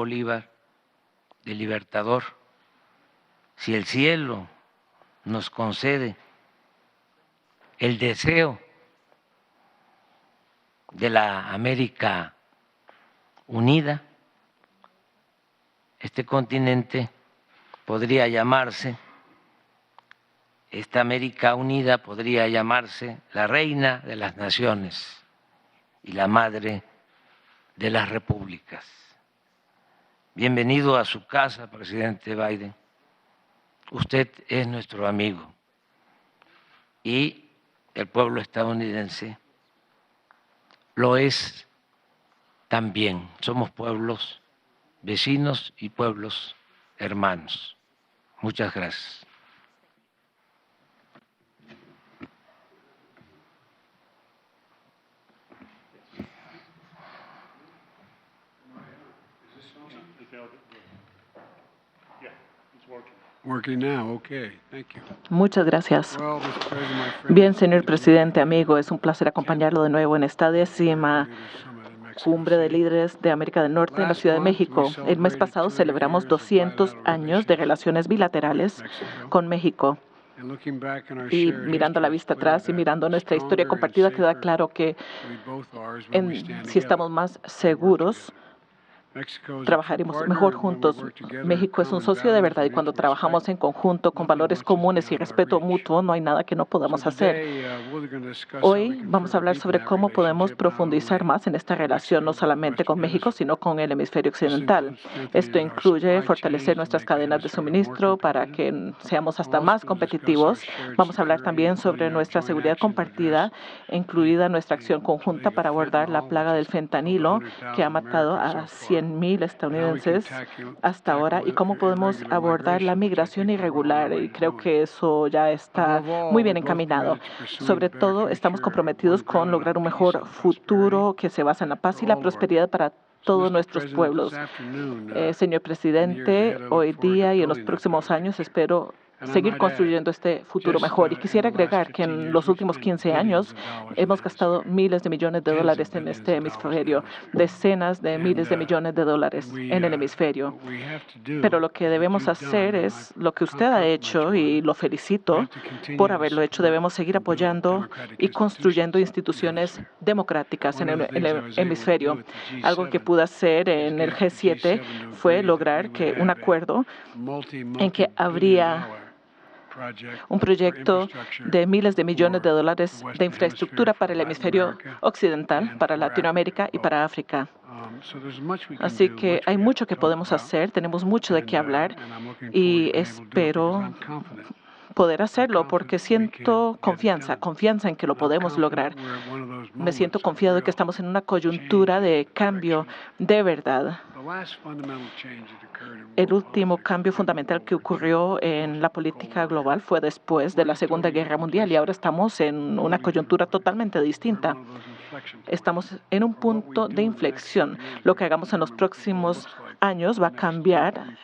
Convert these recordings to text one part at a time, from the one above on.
Bolívar, del Libertador, si el cielo nos concede el deseo de la América unida, este continente podría llamarse, esta América unida podría llamarse la reina de las naciones y la madre de las repúblicas. Bienvenido a su casa, presidente Biden. Usted es nuestro amigo y el pueblo estadounidense lo es también. Somos pueblos vecinos y pueblos hermanos. Muchas gracias. Muchas gracias. Bien, señor presidente, amigo, es un placer acompañarlo de nuevo en esta 10ª Cumbre de Líderes de América del Norte en la Ciudad de México. El mes pasado celebramos 200 años de relaciones bilaterales con México. Y mirando la vista atrás y mirando nuestra historia compartida, queda claro que si estamos más seguros, trabajaremos mejor juntos. México es un socio de verdad y cuando trabajamos en conjunto con valores comunes y respeto mutuo, no hay nada que no podamos hacer. Hoy vamos a hablar sobre cómo podemos profundizar más en esta relación, no solamente con México, sino con el hemisferio occidental. Esto incluye fortalecer nuestras cadenas de suministro para que seamos hasta más competitivos. Vamos a hablar también sobre nuestra seguridad compartida, incluida nuestra acción conjunta para abordar la plaga del fentanilo, que ha matado a 100,000 estadounidenses hasta ahora, y cómo podemos abordar la migración irregular. Y creo que eso ya está muy bien encaminado. Sobre todo, estamos comprometidos con lograr un mejor futuro que se basa en la paz y la prosperidad para todos nuestros pueblos. Señor presidente, hoy día y en los próximos años espero seguir construyendo este futuro mejor. Y quisiera agregar que en los últimos 15 años hemos gastado miles de millones de dólares en este hemisferio, decenas de miles de millones de dólares en el hemisferio. Pero lo que debemos hacer es lo que usted ha hecho, y lo felicito por haberlo hecho. Debemos seguir apoyando y construyendo instituciones democráticas en el hemisferio. Algo que pude hacer en el G7 fue lograr que un acuerdo en que habría un proyecto de miles de millones de dólares de infraestructura para el hemisferio occidental, para Latinoamérica y para África. Así que hay mucho que podemos hacer, tenemos mucho de qué hablar y espero poder hacerlo porque siento confianza en que lo podemos lograr. Me siento confiado de que estamos en una coyuntura de cambio de verdad. El último cambio fundamental que ocurrió en la política global fue después de la Segunda Guerra Mundial y ahora estamos en una coyuntura totalmente distinta. Estamos en un punto de inflexión. Lo que hagamos en los próximos años va a cambiar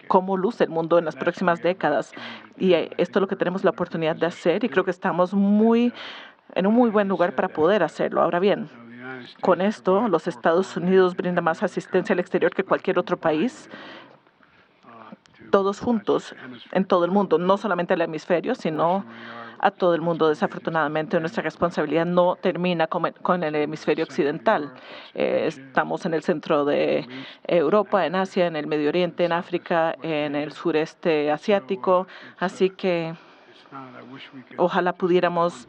cómo luce el mundo en las próximas décadas. Y esto es lo que tenemos la oportunidad de hacer y creo que estamos en un muy buen lugar para poder hacerlo. Ahora bien, con esto, los Estados Unidos brindan más asistencia al exterior que cualquier otro país, todos juntos, en todo el mundo, no solamente al hemisferio, sino a todo el mundo. Desafortunadamente, nuestra responsabilidad no termina con el hemisferio occidental. Estamos en el centro de Europa, en Asia, en el Medio Oriente, en África, en el sureste asiático. Así que ojalá pudiéramos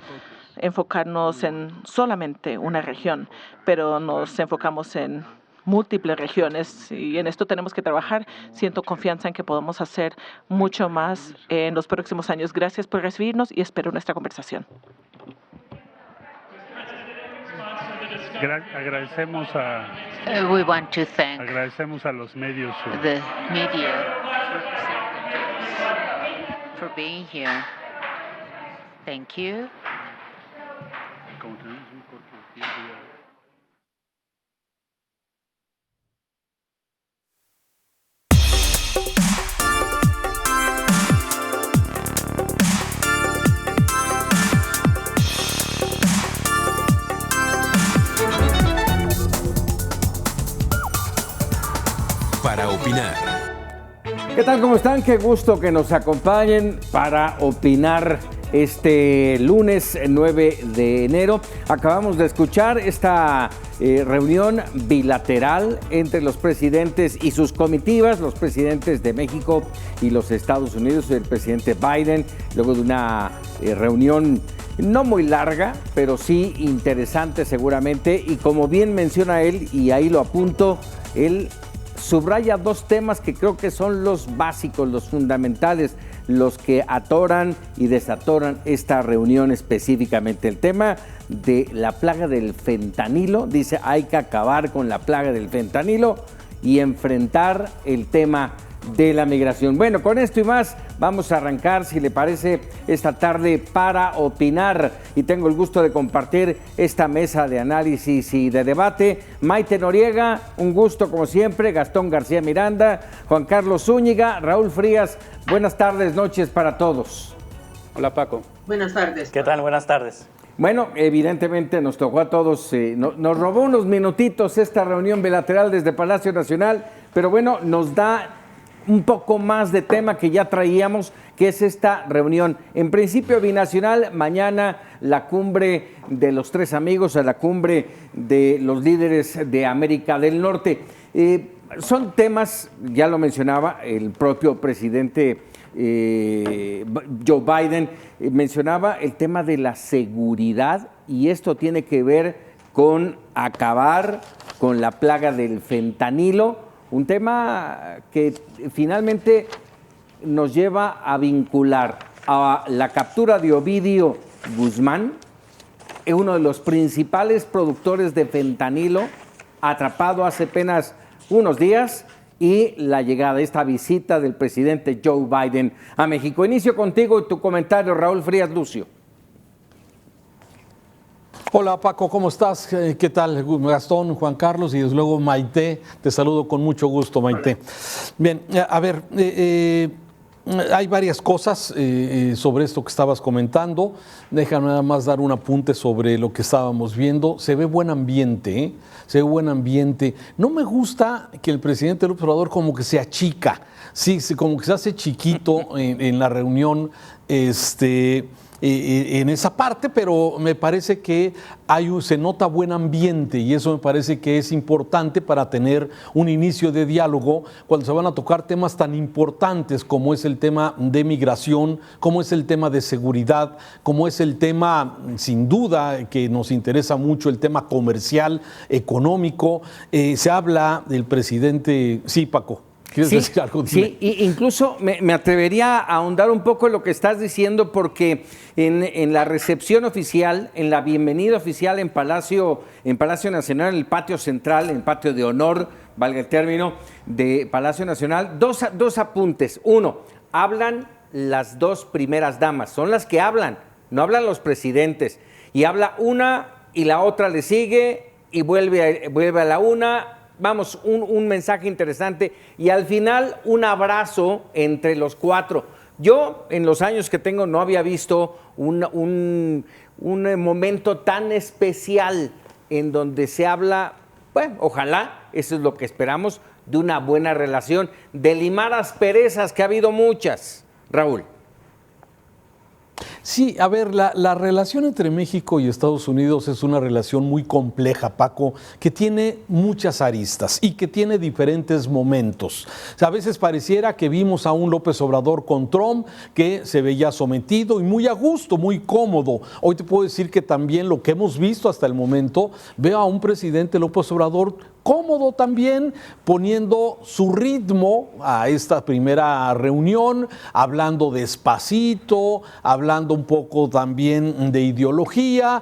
enfocarnos en solamente una región, pero nos enfocamos en múltiples regiones y en esto tenemos que trabajar. Siento confianza en que podamos hacer mucho más en los próximos años. Gracias por recibirnos y espero nuestra conversación. Agradecemos We want to thank a los medios the media for being here. Thank you. Para para opinar. ¿Qué tal? ¿Cómo están? Qué gusto que nos acompañen para opinar este lunes 9 de enero. Acabamos de escuchar esta reunión bilateral entre los presidentes y sus comitivas, los presidentes de México y los Estados Unidos, el presidente Biden, luego de una reunión no muy larga, pero sí interesante seguramente, y como bien menciona él, y ahí lo apunto, él subraya dos temas que creo que son los básicos, los fundamentales, los que atoran y desatoran esta reunión específicamente. El tema de la plaga del fentanilo, dice hay que acabar con la plaga del fentanilo y enfrentar el tema de la migración. Bueno, con esto y más vamos a arrancar, si le parece, esta tarde para opinar, y tengo el gusto de compartir esta mesa de análisis y de debate. Maite Noriega, un gusto como siempre, Gastón García Miranda, Juan Carlos Zúñiga, Raúl Frías, buenas tardes, noches para todos. Hola Paco. Buenas tardes. ¿Qué tal? Buenas tardes. Bueno, evidentemente nos tocó a todos, nos robó unos minutitos esta reunión bilateral desde Palacio Nacional, pero bueno, nos da un poco más de tema que ya traíamos, que es esta reunión. En principio binacional, mañana la cumbre de los tres amigos, la cumbre de los líderes de América del Norte. Son temas, ya lo mencionaba el propio presidente Joe Biden, mencionaba el tema de la seguridad, y esto tiene que ver con acabar con la plaga del fentanilo. Un tema que finalmente nos lleva a vincular a la captura de Ovidio Guzmán, uno de los principales productores de fentanilo, atrapado hace apenas unos días, y la llegada, esta visita del presidente Joe Biden a México. Inicio contigo y tu comentario, Raúl Frías Lucio. Hola Paco, ¿cómo estás? ¿Qué tal? Gastón, Juan Carlos y desde luego Maite, te saludo con mucho gusto, Maite. Bien, a ver, hay varias cosas sobre esto que estabas comentando. Déjame nada más dar un apunte sobre lo que estábamos viendo. Se ve buen ambiente, ¿eh? Se ve buen ambiente. No me gusta que el presidente López Obrador como que se achica, sí, como que se hace chiquito en la reunión, en esa parte, pero me parece que se nota buen ambiente, y eso me parece que es importante para tener un inicio de diálogo cuando se van a tocar temas tan importantes como es el tema de migración, como es el tema de seguridad, como es el tema, sin duda, que nos interesa mucho, el tema comercial, económico. Se habla del presidente. Sí, Paco. ¿Quieres decir algo? Sí, incluso me atrevería a ahondar un poco en lo que estás diciendo, porque en la recepción oficial, en la bienvenida oficial en Palacio Nacional, en el patio central, en el patio de honor, valga el término, de Palacio Nacional, dos apuntes. Uno, hablan las dos primeras damas, son las que hablan, no hablan los presidentes, y habla una y la otra le sigue y vuelve a la una. Vamos, un mensaje interesante, y al final un abrazo entre los cuatro. Yo, en los años que tengo, no había visto un momento tan especial en donde se habla, bueno, ojalá, eso es lo que esperamos, de una buena relación, de limar asperezas, que ha habido muchas. Raúl. Sí, a ver, la relación entre México y Estados Unidos es una relación muy compleja, Paco, que tiene muchas aristas y que tiene diferentes momentos. O sea, a veces pareciera que vimos a un López Obrador con Trump que se veía sometido y muy a gusto, muy cómodo. Hoy te puedo decir que también lo que hemos visto hasta el momento, veo a un presidente López Obrador cómodo también, poniendo su ritmo a esta primera reunión, hablando despacito, hablando un poco también de ideología,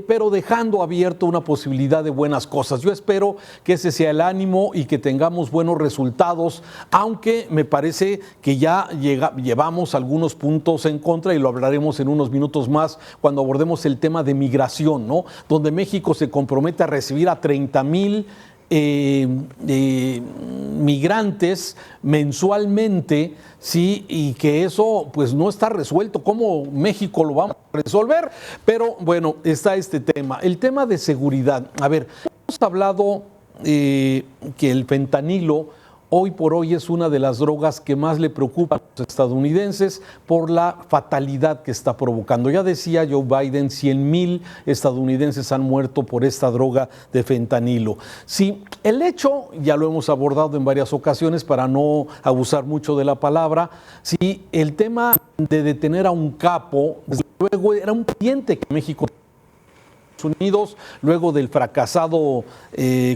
pero dejando abierto una posibilidad de buenas cosas. Yo espero que ese sea el ánimo y que tengamos buenos resultados, aunque me parece que ya llevamos algunos puntos en contra, y lo hablaremos en unos minutos más cuando abordemos el tema de migración, ¿no? Donde México se compromete a recibir a 30,000 migrantes mensualmente, sí, y que eso pues no está resuelto. ¿Cómo México lo va a resolver? Pero bueno, está este tema, el tema de seguridad. A ver, hemos hablado que el fentanilo hoy por hoy es una de las drogas que más le preocupa a los estadounidenses por la fatalidad que está provocando. Ya decía Joe Biden, 100,000 estadounidenses han muerto por esta droga de fentanilo. Sí, el hecho, ya lo hemos abordado en varias ocasiones para no abusar mucho de la palabra, sí, el tema de detener a un capo, desde luego era un pendiente que México Unidos, luego del fracasado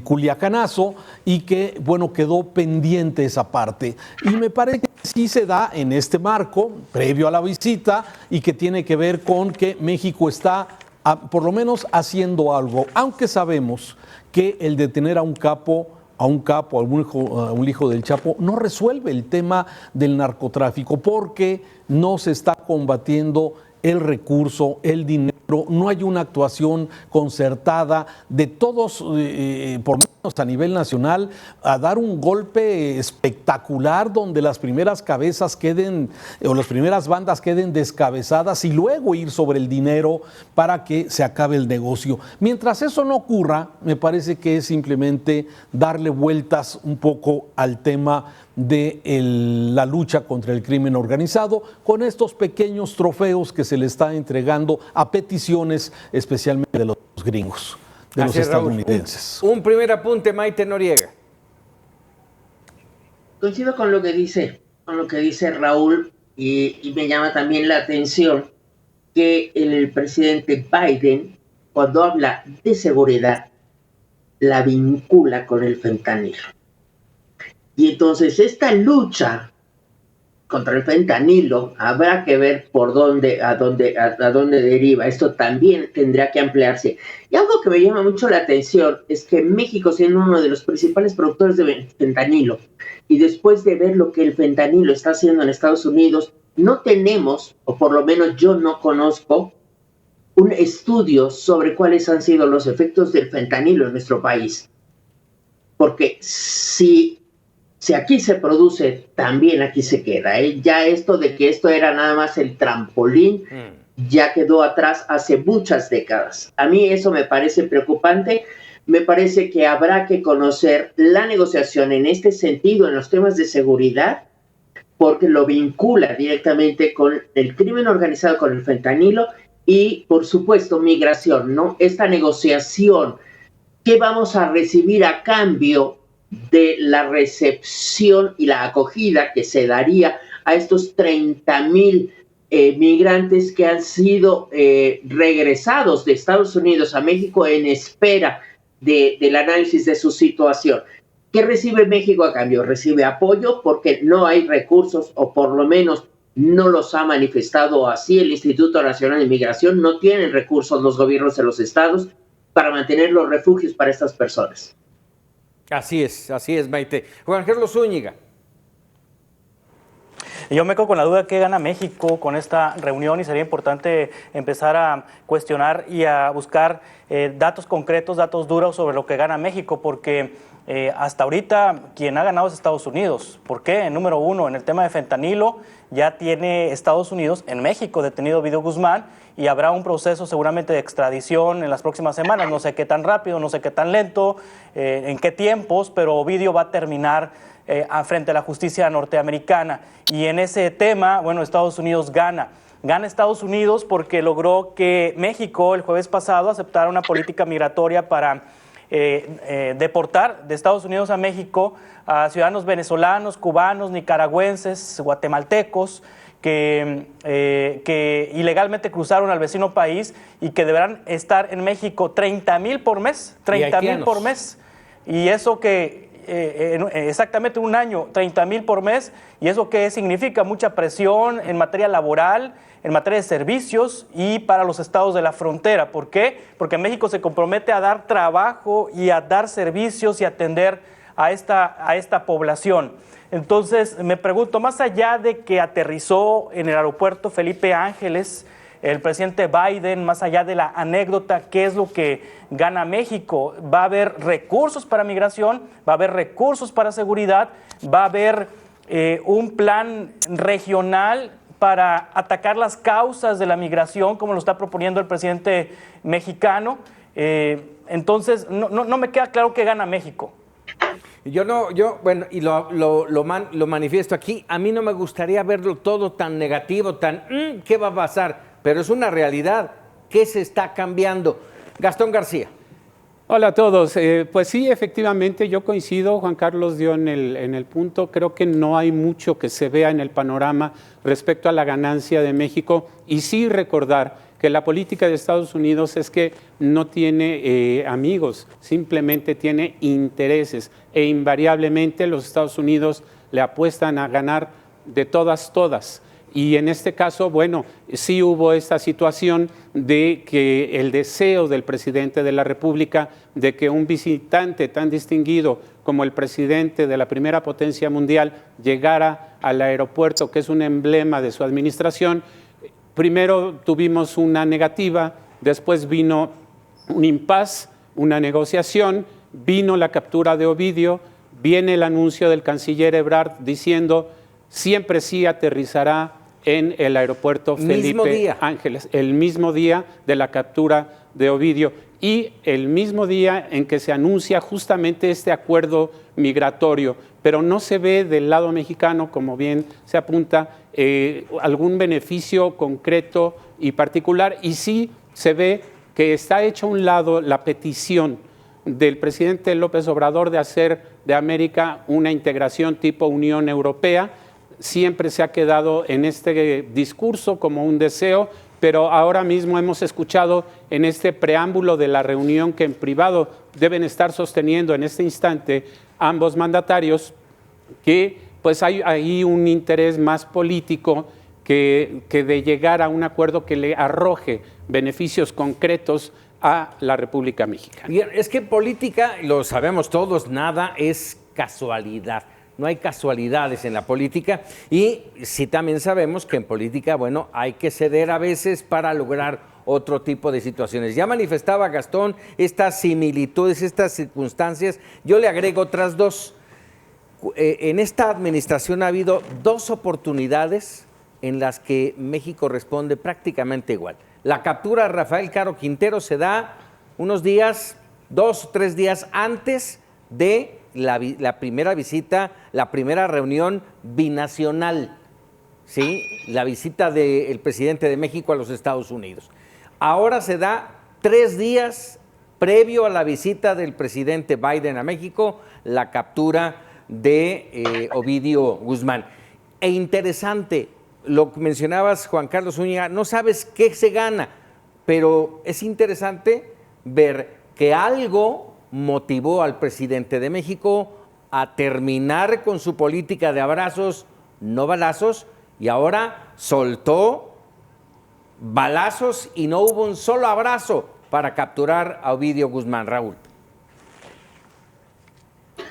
Culiacanazo, y que, bueno, quedó pendiente esa parte. Y me parece que sí se da en este marco, previo a la visita, y que tiene que ver con que México está, por lo menos, haciendo algo, aunque sabemos que el detener a un capo, a un hijo del Chapo, no resuelve el tema del narcotráfico, porque no se está combatiendo el recurso, el dinero, no hay una actuación concertada de todos, por lo menos a nivel nacional, a dar un golpe espectacular donde las primeras cabezas queden, o las primeras bandas queden descabezadas y luego ir sobre el dinero para que se acabe el negocio. Mientras eso no ocurra, me parece que es simplemente darle vueltas un poco al tema de la lucha contra el crimen organizado con estos pequeños trofeos que se le está entregando a peticiones especialmente de los gringos, de los estadounidenses. Un primer apunte, Maite Noriega. Coincido con lo que dice Raúl y me llama también la atención que el presidente Biden, cuando habla de seguridad, la vincula con el fentanilo. Y entonces esta lucha contra el fentanilo habrá que ver a dónde deriva. Esto también tendrá que ampliarse. Y algo que me llama mucho la atención es que México, siendo uno de los principales productores de fentanilo, y después de ver lo que el fentanilo está haciendo en Estados Unidos, no tenemos, o por lo menos yo no conozco, un estudio sobre cuáles han sido los efectos del fentanilo en nuestro país. Porque si aquí se produce, también aquí se queda. Ya esto de que esto era nada más el trampolín, ya quedó atrás hace muchas décadas. A mí eso me parece preocupante. Me parece que habrá que conocer la negociación en este sentido, en los temas de seguridad, porque lo vincula directamente con el crimen organizado, con el fentanilo y, por supuesto, migración, ¿no? Esta negociación, ¿qué vamos a recibir a cambio de la recepción y la acogida que se daría a estos 30,000 migrantes que han sido regresados de Estados Unidos a México en espera del análisis de su situación? ¿Qué recibe México a cambio? Recibe apoyo porque no hay recursos, o por lo menos no los ha manifestado así el Instituto Nacional de Migración. No tienen recursos los gobiernos de los estados para mantener los refugios para estas personas. Así es, Maite. Juan Carlos Zúñiga. Yo me quedo con la duda: ¿qué gana México con esta reunión? Y sería importante empezar a cuestionar y a buscar datos concretos, datos duros sobre lo que gana México, porque hasta ahorita quien ha ganado es Estados Unidos. ¿Por qué? Número uno, en el tema de fentanilo, ya tiene Estados Unidos en México detenido a Ovidio Guzmán, y habrá un proceso seguramente de extradición en las próximas semanas. No sé qué tan rápido, no sé qué tan lento, en qué tiempos, pero Ovidio va a terminar frente a la justicia norteamericana. Y en ese tema, bueno, Estados Unidos gana. Gana Estados Unidos porque logró que México el jueves pasado aceptara una política migratoria para deportar de Estados Unidos a México a ciudadanos venezolanos, cubanos, nicaragüenses, guatemaltecos, que ilegalmente cruzaron al vecino país y que deberán estar en México 30,000 por mes, 30,000 por mes. Y eso que exactamente un año, 30,000 por mes, y eso que significa mucha presión en materia laboral, en materia de servicios y para los estados de la frontera. ¿Por qué? Porque México se compromete a dar trabajo y a dar servicios y atender a esta población. Entonces, me pregunto, más allá de que aterrizó en el aeropuerto Felipe Ángeles el presidente Biden, más allá de la anécdota, ¿qué es lo que gana México? ¿Va a haber recursos para migración? ¿Va a haber recursos para seguridad? ¿Va a haber un plan regional para atacar las causas de la migración, como lo está proponiendo el presidente mexicano? Entonces, no me queda claro qué gana México. Bueno, y lo manifiesto aquí, a mí no me gustaría verlo todo tan negativo, ¿qué va a pasar? Pero es una realidad, ¿qué se está cambiando? Gastón García. Hola a todos. Pues sí, efectivamente, yo coincido, Juan Carlos dio en el punto, creo que no hay mucho que se vea en el panorama respecto a la ganancia de México, y sí recordar que la política de Estados Unidos es que no tiene amigos, simplemente tiene intereses, e invariablemente los Estados Unidos le apuestan a ganar de todas. Y en este caso, bueno, sí hubo esta situación de que el deseo del presidente de la República de que un visitante tan distinguido como el presidente de la primera potencia mundial llegara al aeropuerto, que es un emblema de su administración. Primero tuvimos una negativa, después vino un impasse, una negociación, vino la captura de Ovidio, viene el anuncio del canciller Ebrard diciendo siempre sí aterrizará en el aeropuerto Felipe Ángeles, el mismo día de la captura de Ovidio y el mismo día en que se anuncia justamente este acuerdo migratorio, pero no se ve del lado mexicano, como bien se apunta, algún beneficio concreto y particular, y sí se ve que está hecho a un lado la petición del presidente López Obrador de hacer de América una integración tipo Unión Europea. Siempre se ha quedado en este discurso como un deseo, pero ahora mismo hemos escuchado en este preámbulo de la reunión que en privado deben estar sosteniendo en este instante ambos mandatarios, que pues hay ahí un interés más político que de llegar a un acuerdo que le arroje beneficios concretos a la República Mexicana. Bien, es que política, lo sabemos todos, nada es casualidad. No hay casualidades en la política y sí también sabemos que en política, bueno, hay que ceder a veces para lograr otro tipo de situaciones. Ya manifestaba Gastón estas similitudes, estas circunstancias. Yo le agrego otras dos. En esta administración ha habido dos oportunidades en las que México responde prácticamente igual. La captura de Rafael Caro Quintero se da unos días, 2 o 3 días antes de la primera visita, la primera reunión binacional, ¿sí? La visita del presidente de México a los Estados Unidos. Ahora se da 3 días previo a la visita del presidente Biden a México, la captura de Ovidio Guzmán. E interesante, lo que mencionabas, Juan Carlos Zúñiga, no sabes qué se gana, pero es interesante ver que algo motivó al presidente de México a terminar con su política de abrazos, no balazos, y ahora soltó balazos y no hubo un solo abrazo para capturar a Ovidio Guzmán. Raúl.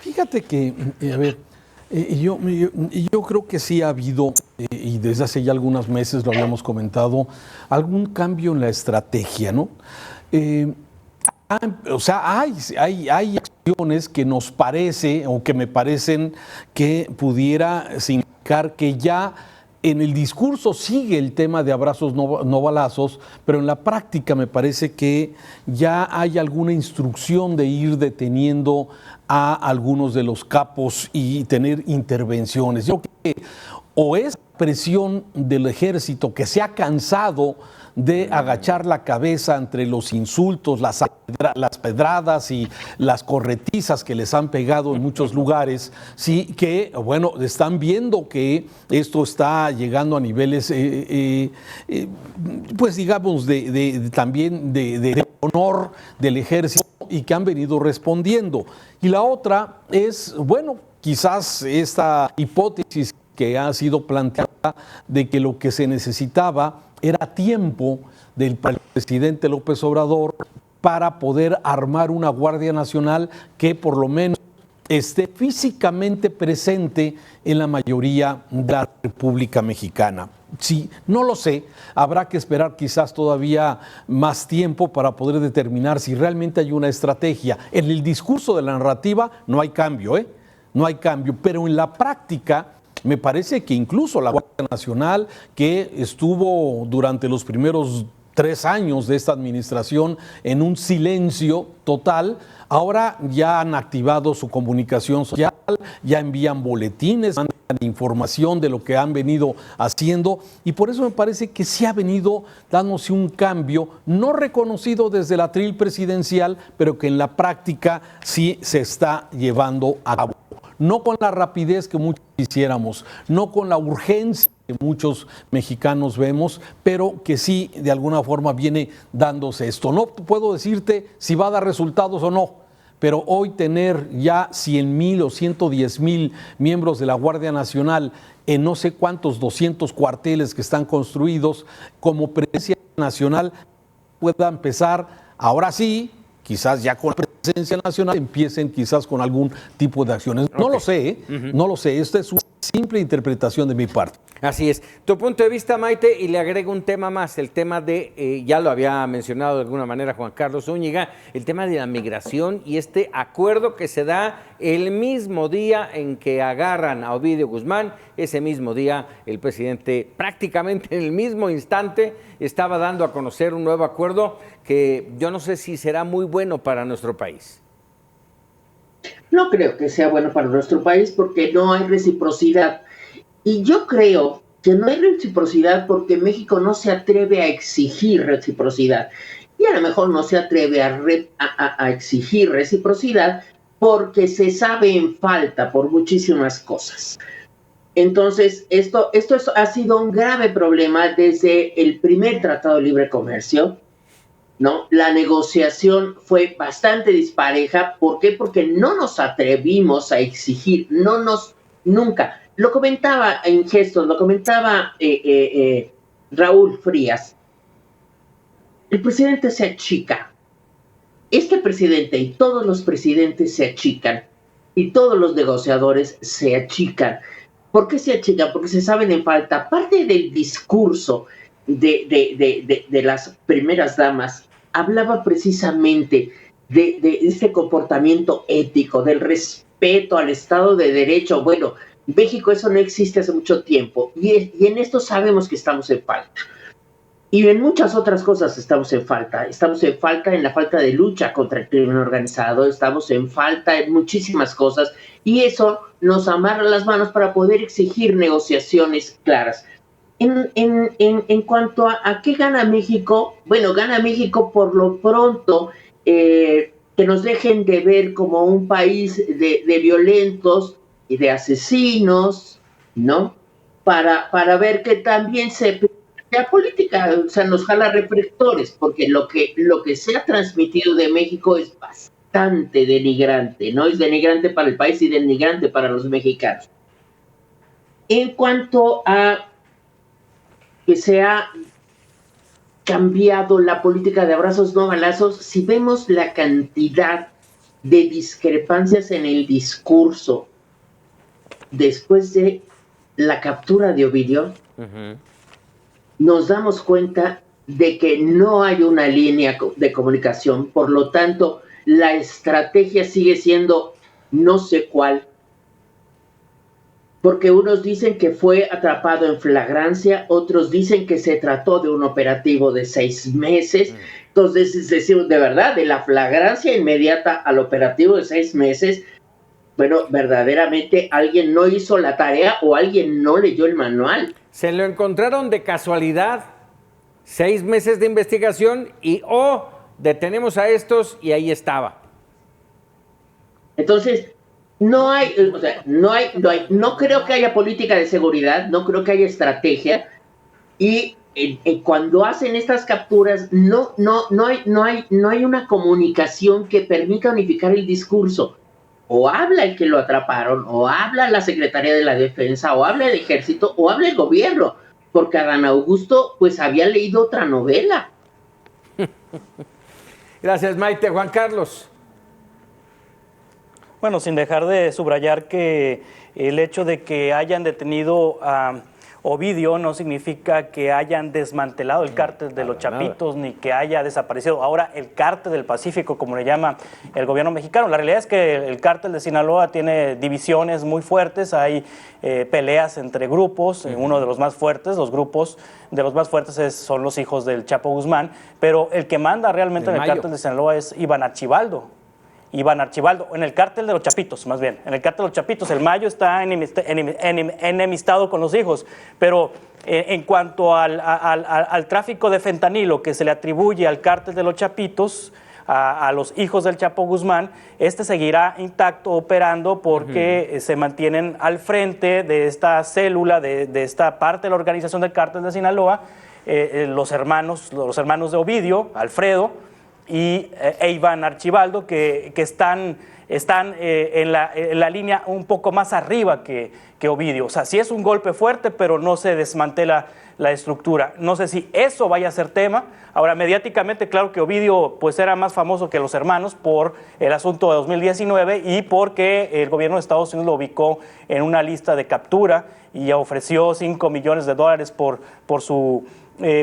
Fíjate que, a ver, yo creo que sí ha habido, y desde hace ya algunos meses lo habíamos comentado, algún cambio en la estrategia, ¿no? O sea, hay acciones que nos parece o que me parecen que pudiera significar que ya en el discurso sigue el tema de abrazos no balazos, pero en la práctica me parece que ya hay alguna instrucción de ir deteniendo a algunos de los capos y tener intervenciones. Yo creo que o es presión del ejército que se ha cansado de agachar la cabeza entre los insultos, las pedradas y las corretizas que les han pegado en muchos lugares, sí, que, bueno, están viendo que esto está llegando a niveles, pues digamos, también de honor del ejército y que han venido respondiendo. Y la otra es, bueno, quizás esta hipótesis que ha sido planteada de que lo que se necesitaba era tiempo del presidente López Obrador para poder armar una Guardia Nacional que por lo menos esté físicamente presente en la mayoría de la República Mexicana. Sí, no lo sé, habrá que esperar quizás todavía más tiempo para poder determinar si realmente hay una estrategia. En el discurso de la narrativa no hay cambio, no hay cambio, pero en la práctica me parece que incluso la Guardia Nacional, que estuvo durante los primeros 3 años de esta administración en un silencio total. Ahora ya han activado su comunicación social, ya envían boletines, mandan información de lo que han venido haciendo, y por eso me parece que sí ha venido dándose un cambio no reconocido desde el atril presidencial, pero que en la práctica sí se está llevando a cabo. No con la rapidez que muchos quisiéramos, no con la urgencia que muchos mexicanos vemos, pero que sí de alguna forma viene dándose esto. No puedo decirte si va a dar resultados o no, pero hoy tener ya 100,000 o 110,000 miembros de la Guardia Nacional en no sé cuántos 200 cuarteles que están construidos como presencia nacional pueda empezar, ahora sí, quizás ya con la presencia nacional empiecen quizás con algún tipo de acciones. No lo sé, no lo sé, esta es una simple interpretación de mi parte. Así es. Tu punto de vista, Maite, y le agrego un tema más, el tema de, ya lo había mencionado de alguna manera Juan Carlos Zúñiga, el tema de la migración y este acuerdo que se da el mismo día en que agarran a Ovidio Guzmán. Ese mismo día el presidente, prácticamente en el mismo instante, estaba dando a conocer un nuevo acuerdo que yo no sé si será muy bueno para nuestro país. No creo que sea bueno para nuestro país porque no hay reciprocidad. Y yo creo que no hay reciprocidad porque México no se atreve a exigir reciprocidad. Y a lo mejor no se atreve a exigir reciprocidad porque se sabe en falta por muchísimas cosas. Entonces, esto ha sido un grave problema desde el primer Tratado de Libre Comercio, ¿no? La negociación fue bastante dispareja. ¿Por qué? Porque no nos atrevimos a exigir, nunca. Lo comentaba en gestos, lo comentaba Raúl Frías. El presidente se achica. Este presidente y todos los presidentes se achican y todos los negociadores se achican. ¿Por qué se achican? Porque se saben en falta. Parte del discurso de las primeras damas hablaba precisamente de este comportamiento ético, del respeto al Estado de Derecho. Bueno, México eso no existe hace mucho tiempo y en esto sabemos que estamos en falta. Y en muchas otras cosas estamos en falta. Estamos en falta en la falta de lucha contra el crimen organizado, estamos en falta en muchísimas cosas y eso nos amarra las manos para poder exigir negociaciones claras. En cuanto a qué gana México, bueno, gana México por lo pronto que nos dejen de ver como un país de violentos y de asesinos, ¿no? Para ver que también la política, o sea, nos jala reflectores, porque lo que se ha transmitido de México es bastante denigrante, ¿no? Es denigrante para el país y denigrante para los mexicanos. En cuanto a que se ha cambiado la política de abrazos no balazos, si vemos la cantidad de discrepancias en el discurso después de la captura de Ovidio, nos damos cuenta de que no hay una línea de comunicación, por lo tanto, la estrategia sigue siendo no sé cuál, porque unos dicen que fue atrapado en flagrancia, otros dicen que se trató de un operativo de 6 meses, entonces decimos, de verdad, de la flagrancia inmediata al operativo de 6 meses, bueno, verdaderamente alguien no hizo la tarea o alguien no leyó el manual. Se lo encontraron de casualidad, 6 meses de investigación y detenemos a estos y ahí estaba. Entonces, no creo que haya política de seguridad, no creo que haya estrategia y cuando hacen estas capturas no hay una comunicación que permita unificar el discurso. O habla el que lo atraparon, o habla la Secretaría de la Defensa, o habla el Ejército, o habla el gobierno, porque Adán Augusto pues había leído otra novela. Gracias, Maite. Juan Carlos. Bueno, sin dejar de subrayar que el hecho de que hayan detenido a Ovidio no significa que hayan desmantelado el cártel de los Chapitos ni que haya desaparecido ahora el cártel del Pacífico, como le llama el gobierno mexicano. La realidad es que el cártel de Sinaloa tiene divisiones muy fuertes, hay peleas entre grupos, uno de los más fuertes, los grupos de los más fuertes son los hijos del Chapo Guzmán, pero el que manda realmente en el cártel de Sinaloa es Iván Archibaldo, en el cártel de los Chapitos, más bien. En el cártel de los Chapitos, el Mayo está enemistado con los hijos, pero en cuanto al tráfico de fentanilo que se le atribuye al cártel de los Chapitos, a los hijos del Chapo Guzmán, este seguirá intacto operando porque se mantienen al frente de esta célula, de esta parte de la organización del cártel de Sinaloa, los hermanos de Ovidio, Alfredo, e Iván Archibaldo, que están en la línea un poco más arriba que Ovidio. O sea, sí es un golpe fuerte, pero no se desmantela la estructura. No sé si eso vaya a ser tema. Ahora, mediáticamente, claro que Ovidio pues era más famoso que los hermanos por el asunto de 2019 y porque el gobierno de Estados Unidos lo ubicó en una lista de captura y ofreció $5 millones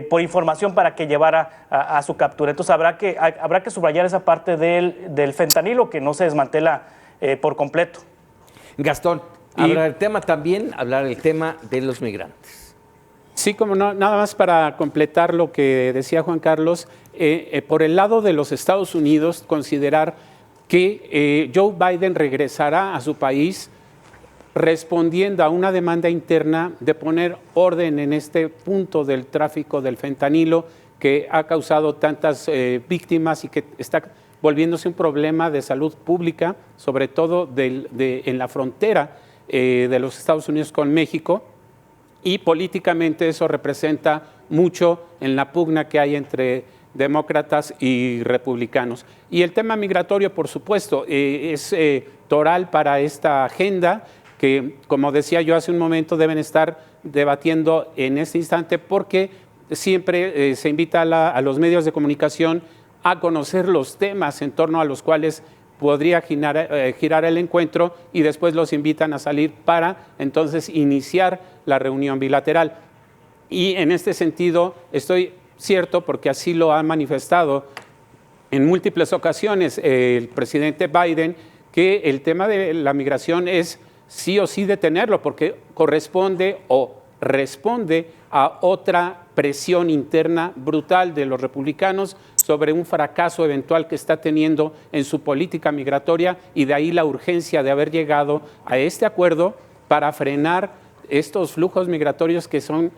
por información para que llevara a su captura. Entonces habrá que subrayar esa parte del fentanilo que no se desmantela por completo. Gastón, hablar el tema de los migrantes. Sí, como no, nada más para completar lo que decía Juan Carlos, por el lado de los Estados Unidos, considerar que Joe Biden regresará a su país respondiendo a una demanda interna de poner orden en este punto del tráfico del fentanilo que ha causado tantas víctimas y que está volviéndose un problema de salud pública, sobre todo en la frontera de los Estados Unidos con México, y políticamente eso representa mucho en la pugna que hay entre demócratas y republicanos. Y el tema migratorio, por supuesto, es toral para esta agenda que, como decía yo hace un momento, deben estar debatiendo en este instante porque siempre se invita a los medios de comunicación a conocer los temas en torno a los cuales podría girar el encuentro y después los invitan a salir para entonces iniciar la reunión bilateral. Y en este sentido estoy cierto porque así lo ha manifestado en múltiples ocasiones el presidente Biden, que el tema de la migración es sí o sí detenerlo porque corresponde o responde a otra presión interna brutal de los republicanos sobre un fracaso eventual que está teniendo en su política migratoria y de ahí la urgencia de haber llegado a este acuerdo para frenar estos flujos migratorios que son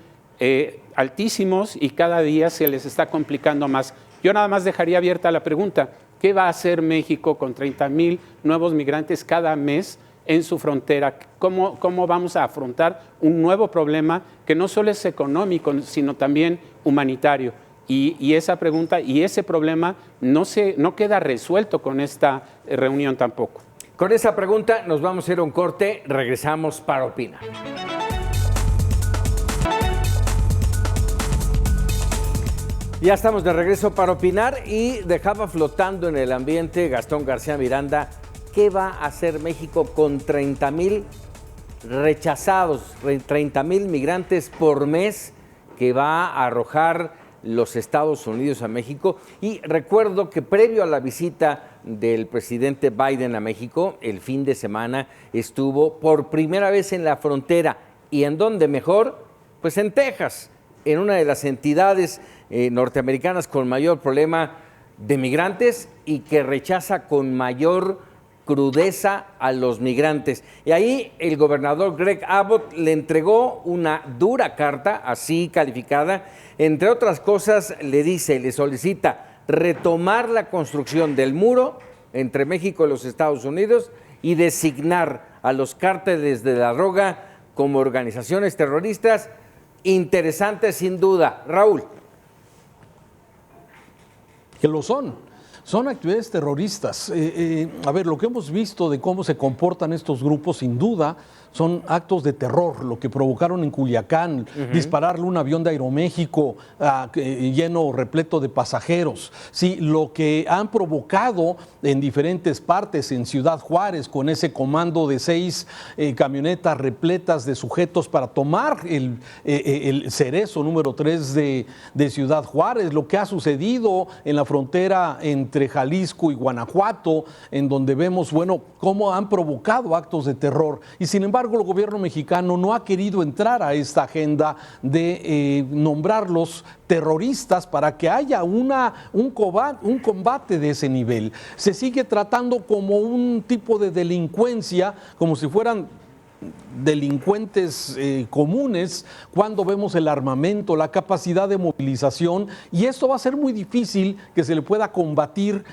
altísimos y cada día se les está complicando más. Yo nada más dejaría abierta la pregunta, ¿qué va a hacer México con 30,000 nuevos migrantes cada mes en su frontera? ¿Cómo vamos a afrontar un nuevo problema que no solo es económico, sino también humanitario? Y esa pregunta y ese problema no queda resuelto con esta reunión tampoco. Con esa pregunta nos vamos a ir a un corte, regresamos para opinar. Ya estamos de regreso para opinar y dejaba flotando en el ambiente Gastón García Miranda, ¿qué va a hacer México con 30,000 rechazados, 30,000 migrantes por mes que va a arrojar los Estados Unidos a México? Y recuerdo que previo a la visita del presidente Biden a México, el fin de semana estuvo por primera vez en la frontera. ¿Y en dónde mejor? Pues en Texas, en una de las entidades norteamericanas con mayor problema de migrantes y que rechaza con mayor crudeza a los migrantes. Y ahí el gobernador Greg Abbott le entregó una dura carta, así calificada. Entre otras cosas, le solicita retomar la construcción del muro entre México y los Estados Unidos y designar a los cárteles de la droga como organizaciones terroristas. Interesante sin duda. Raúl. Que lo son. Son actividades terroristas. A ver, lo que hemos visto de cómo se comportan estos grupos, sin duda, son actos de terror, lo que provocaron en Culiacán, dispararle un avión de Aeroméxico lleno, repleto de pasajeros, sí, lo que han provocado en diferentes partes, en Ciudad Juárez, con ese comando de 6 camionetas repletas de sujetos para tomar el Cerezo número 3 de Ciudad Juárez, lo que ha sucedido en la frontera entre Jalisco y Guanajuato, en donde vemos, bueno, cómo han provocado actos de terror. Y sin embargo, el gobierno mexicano no ha querido entrar a esta agenda de nombrarlos terroristas para que haya un combate de ese nivel. Se sigue tratando como un tipo de delincuencia, como si fueran delincuentes comunes, cuando vemos el armamento, la capacidad de movilización, y esto va a ser muy difícil que se le pueda combatir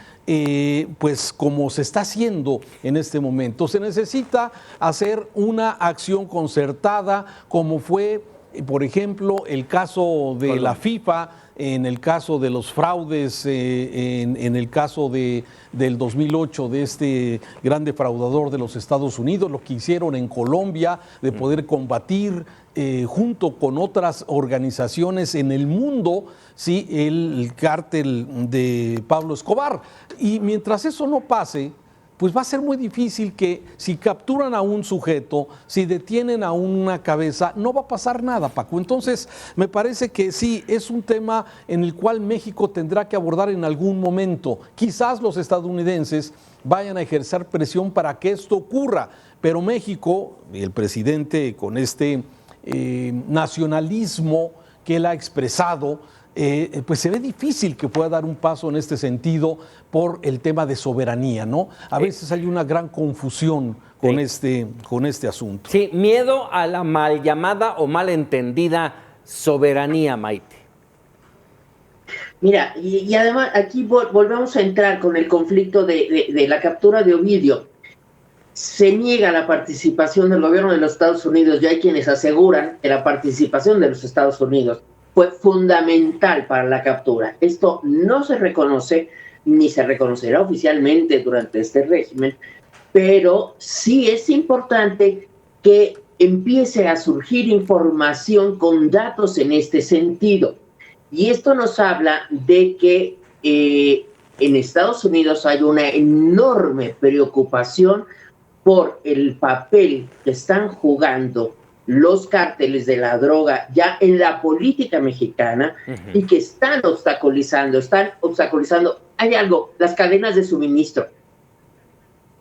pues como se está haciendo en este momento. Se necesita hacer una acción concertada, como fue, por ejemplo, el caso de la FIFA, en el caso de los fraudes, en el caso del 2008, de este gran defraudador de los Estados Unidos, lo que hicieron en Colombia, de poder combatir junto con otras organizaciones en el mundo, sí, el cártel de Pablo Escobar. Y mientras eso no pase, pues va a ser muy difícil que si capturan a un sujeto, si detienen a una cabeza, no va a pasar nada, Paco. Entonces, me parece que sí, es un tema en el cual México tendrá que abordar en algún momento. Quizás los estadounidenses vayan a ejercer presión para que esto ocurra, pero México, y el presidente con este nacionalismo que él ha expresado, pues se ve difícil que pueda dar un paso en este sentido por el tema de soberanía, ¿no? A veces hay una gran confusión con este asunto. Sí, miedo a la mal llamada o mal entendida soberanía, Maite. Mira, y además aquí volvemos a entrar con el conflicto de la captura de Ovidio. Se niega la participación del gobierno de los Estados Unidos, y hay quienes aseguran que la participación de los Estados Unidos fue fundamental para la captura. Esto no se reconoce, ni se reconocerá oficialmente durante este régimen, pero sí es importante que empiece a surgir información con datos en este sentido. Y esto nos habla de que en Estados Unidos hay una enorme preocupación por el papel que están jugando los cárteles de la droga ya en la política mexicana, y que están obstaculizando, hay algo, las cadenas de suministro.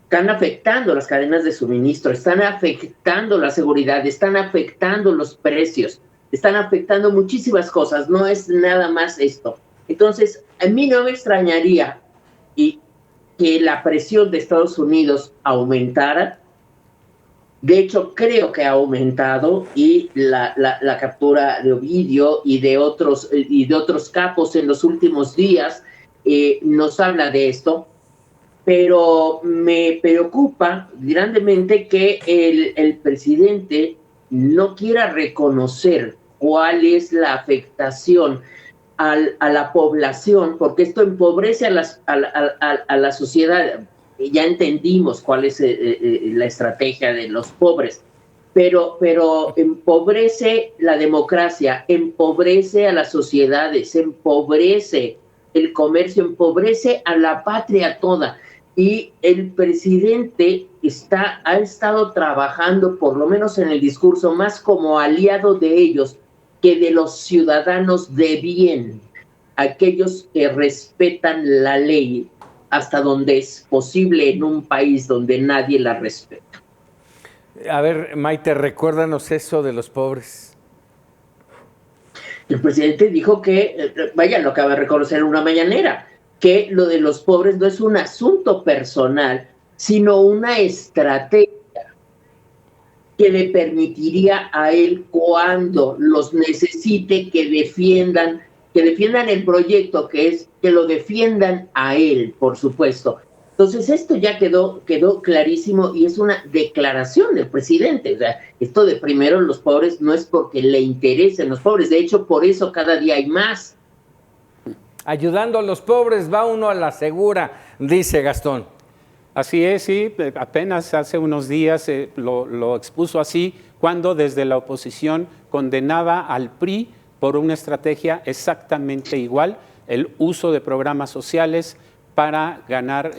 Están afectando las cadenas de suministro, están afectando la seguridad, están afectando los precios, están afectando muchísimas cosas, no es nada más esto. Entonces, a mí no me extrañaría que la presión de Estados Unidos aumentara. De hecho, creo que ha aumentado, y la captura de Ovidio y de otros capos en los últimos días nos habla de esto, pero me preocupa grandemente que el presidente no quiera reconocer cuál es la afectación a la población, porque esto empobrece a la sociedad. Ya entendimos cuál es la estrategia de los pobres, pero empobrece la democracia, empobrece a las sociedades, empobrece el comercio, empobrece a la patria toda. Y el presidente ha estado trabajando, por lo menos en el discurso, más como aliado de ellos que de los ciudadanos de bien, aquellos que respetan la ley hasta donde es posible en un país donde nadie la respeta. A ver, Maite, recuérdanos eso de los pobres. El presidente dijo que, lo acaba de reconocer en una mañanera, que lo de los pobres no es un asunto personal, sino una estrategia que le permitiría a él, cuando los necesite, que defiendan el proyecto, que lo defiendan a él, por supuesto. Entonces esto ya quedó clarísimo, y es una declaración del presidente. O sea, esto de primero los pobres no es porque le interesen los pobres, de hecho por eso cada día hay más. Ayudando a los pobres va uno a la segura, dice Gastón. Así es, sí, apenas hace unos días lo expuso así, cuando desde la oposición condenaba al PRI por una estrategia exactamente igual, el uso de programas sociales para ganar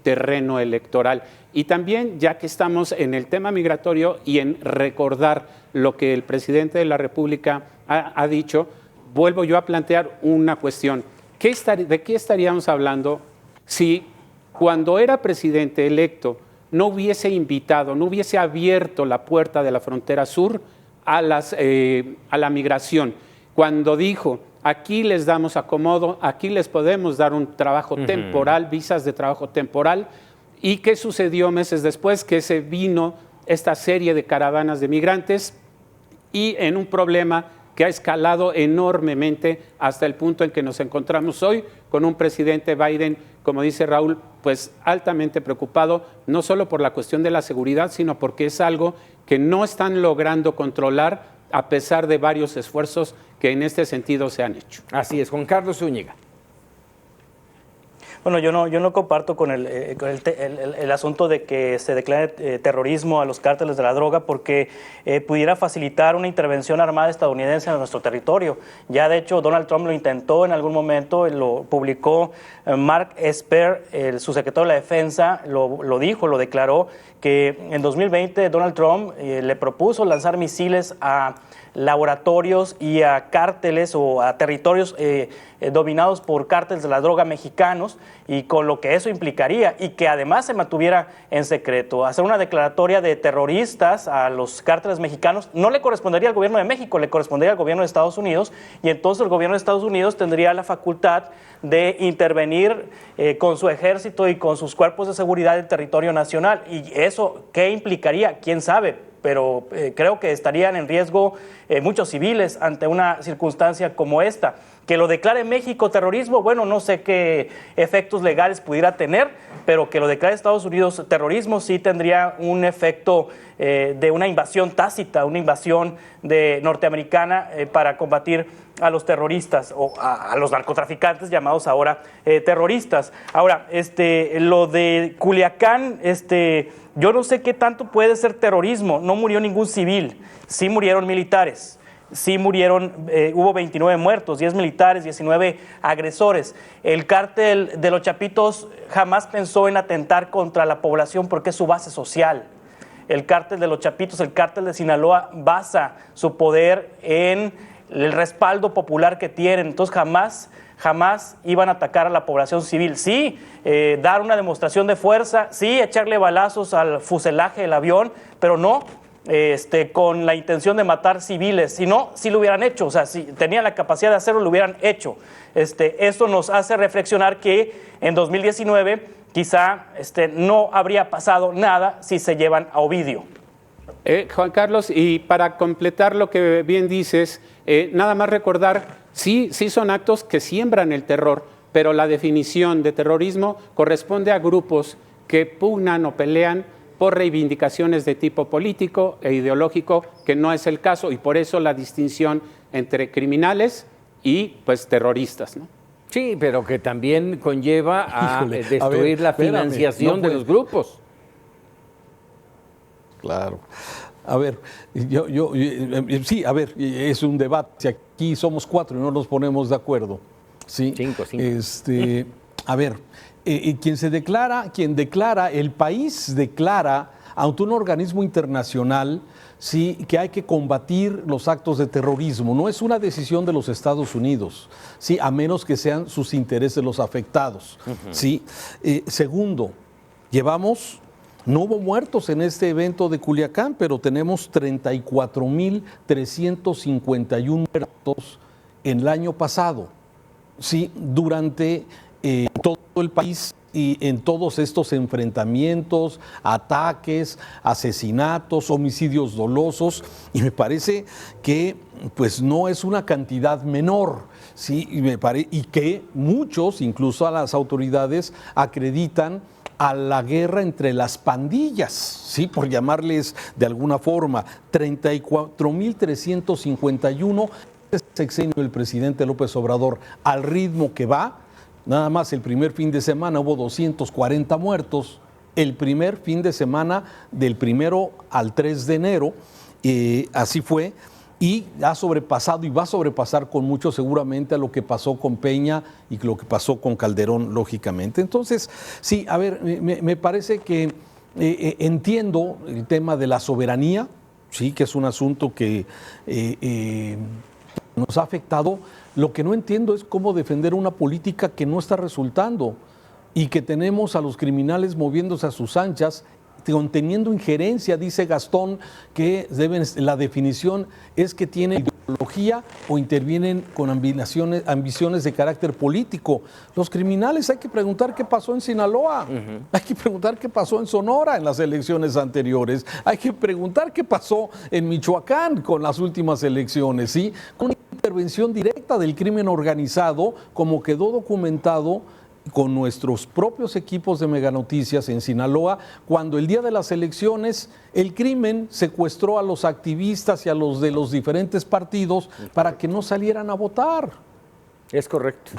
terreno electoral. Y también, ya que estamos en el tema migratorio y en recordar lo que el presidente de la República ha dicho, vuelvo yo a plantear una cuestión. ¿De qué estaríamos hablando si cuando era presidente electo no hubiese invitado, no hubiese abierto la puerta de la frontera sur a la migración? Cuando dijo, aquí les damos acomodo, aquí les podemos dar un trabajo temporal, visas de trabajo temporal. ¿Y qué sucedió meses después? Que se vino esta serie de caravanas de migrantes y en un problema que ha escalado enormemente hasta el punto en que nos encontramos hoy con un presidente Biden, como dice Raúl, pues altamente preocupado, no solo por la cuestión de la seguridad, sino porque es algo que no están logrando controlar a pesar de varios esfuerzos que en este sentido se han hecho. Así es, Juan Carlos Zúñiga. Bueno, yo no comparto con el asunto de que se declare terrorismo a los cárteles de la droga porque pudiera facilitar una intervención armada estadounidense en nuestro territorio. Ya de hecho Donald Trump lo intentó en algún momento, lo publicó Mark Esper, el subsecretario de la Defensa, lo dijo, lo declaró, que en 2020 Donald Trump le propuso lanzar misiles a laboratorios y a cárteles o a territorios dominados por cárteles de la droga mexicanos, y con lo que eso implicaría, y que además se mantuviera en secreto. Hacer una declaratoria de terroristas a los cárteles mexicanos no le correspondería al gobierno de México, le correspondería al gobierno de Estados Unidos, y entonces el gobierno de Estados Unidos tendría la facultad de intervenir con su ejército y con sus cuerpos de seguridad en territorio nacional. ¿Y eso qué implicaría? ¿Quién sabe? Pero creo que estarían en riesgo muchos civiles ante una circunstancia como esta. Que lo declare México terrorismo, bueno, no sé qué efectos legales pudiera tener, pero que lo declare Estados Unidos terrorismo sí tendría un efecto de una invasión tácita, una invasión norteamericana para combatir a los terroristas o a los narcotraficantes llamados ahora terroristas. Ahora, lo de Culiacán, yo no sé qué tanto puede ser terrorismo. No murió ningún civil, sí murieron militares. Sí murieron, hubo 29 muertos, 10 militares, 19 agresores. El cártel de los Chapitos jamás pensó en atentar contra la población porque es su base social. El cártel de los Chapitos, el cártel de Sinaloa, basa su poder en el respaldo popular que tienen. Entonces jamás iban a atacar a la población civil. Sí, dar una demostración de fuerza, sí, echarle balazos al fuselaje del avión, pero no con la intención de matar civiles. Si no, sí lo hubieran hecho. O sea, si tenían la capacidad de hacerlo, lo hubieran hecho. Esto nos hace reflexionar que en 2019 quizá no habría pasado nada si se llevan a Ovidio. Juan Carlos, y para completar lo que bien dices, nada más recordar, sí son actos que siembran el terror, pero la definición de terrorismo corresponde a grupos que pugnan o pelean por reivindicaciones de tipo político e ideológico, que no es el caso, y por eso la distinción entre criminales y pues terroristas, ¿no? Sí, pero que también conlleva a destruir la financiación de los grupos. Claro. A ver, sí, a ver, es un debate. Si aquí somos 4 y no nos ponemos de acuerdo. Sí. 5. A ver, quien declara, el país declara ante un organismo internacional, sí, que hay que combatir los actos de terrorismo. No es una decisión de los Estados Unidos, sí, a menos que sean sus intereses los afectados. Sí. Segundo, no hubo muertos en este evento de Culiacán, pero tenemos 34,351 muertos en el año pasado. Sí, durante todo el país y en todos estos enfrentamientos, ataques, asesinatos, homicidios dolosos, y me parece que pues no es una cantidad menor, ¿sí? Y que muchos, incluso a las autoridades, acreditan a la guerra entre las pandillas, ¿sí? Por llamarles de alguna forma. 34,351 sexenio del presidente López Obrador, al ritmo que va, nada más el primer fin de semana hubo 240 muertos, el primer fin de semana del 1 al 3 de enero, así fue, y ha sobrepasado y va a sobrepasar con mucho seguramente a lo que pasó con Peña y lo que pasó con Calderón, lógicamente. Entonces, sí, a ver, me parece que entiendo el tema de la soberanía, sí, que es un asunto que nos ha afectado. Lo que no entiendo es cómo defender una política que no está resultando y que tenemos a los criminales moviéndose a sus anchas, conteniendo injerencia. Dice Gastón que la definición es que tienen ideología o intervienen con ambiciones de carácter político. Los criminales, hay que preguntar qué pasó en Sinaloa, hay que preguntar qué pasó en Sonora en las elecciones anteriores, hay que preguntar qué pasó en Michoacán con las últimas elecciones, ¿sí? Una intervención directa del crimen organizado, como quedó documentado con nuestros propios equipos de Meganoticias en Sinaloa, cuando el día de las elecciones el crimen secuestró a los activistas y a los de los diferentes partidos para que no salieran a votar. Es correcto.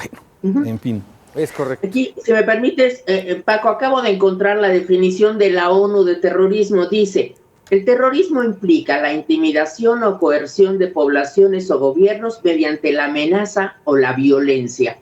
Bueno, en fin. Es correcto. Aquí, si me permites, Paco, acabo de encontrar la definición de la ONU de terrorismo. Dice: el terrorismo implica la intimidación o coerción de poblaciones o gobiernos mediante la amenaza o la violencia.